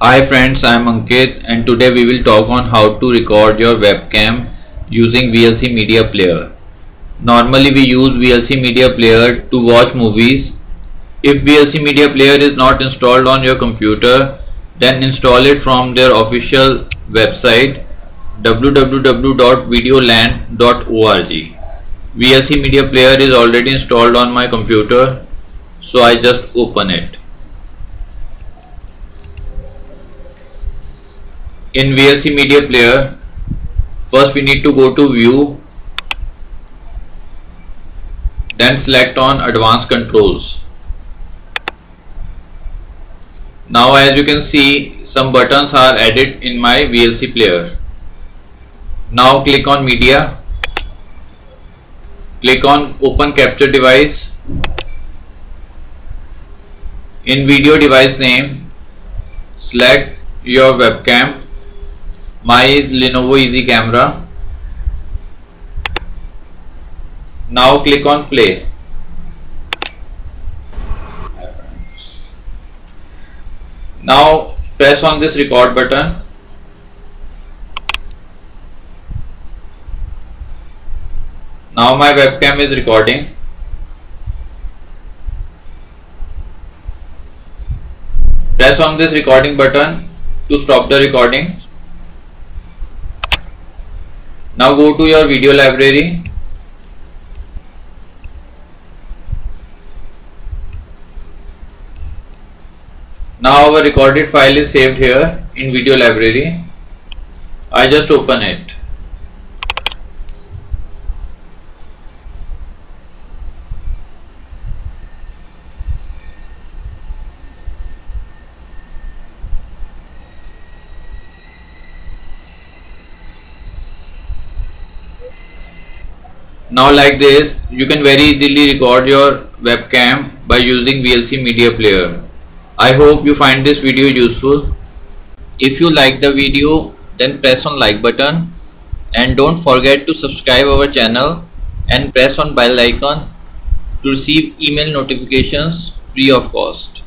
Hi friends, I am Ankit and today we will talk on how to record your webcam using VLC Media Player. Normally we use VLC Media Player to watch movies. If VLC Media Player is not installed on your computer, then install it from their official website www.videoland.org. VLC Media Player is already installed on my computer, so I just open it. In VLC Media Player, first we need to go to View, then select on Advanced Controls. Now as you can see, some buttons are added in my VLC player. Now click on Media, click on Open Capture Device. In Video Device Name, select your webcam. Mine is Lenovo Easy Camera. Now click on Play. Now press on this record button. Now my webcam is recording. Press on this recording button to stop the recording. Now go to your video library. Now our recorded file is saved here in video library. I just open it. Now like this, you can very easily record your webcam by using VLC Media Player. I hope you find this video useful. If you like the video, then press on like button and don't forget to subscribe our channel and press on bell icon to receive email notifications free of cost.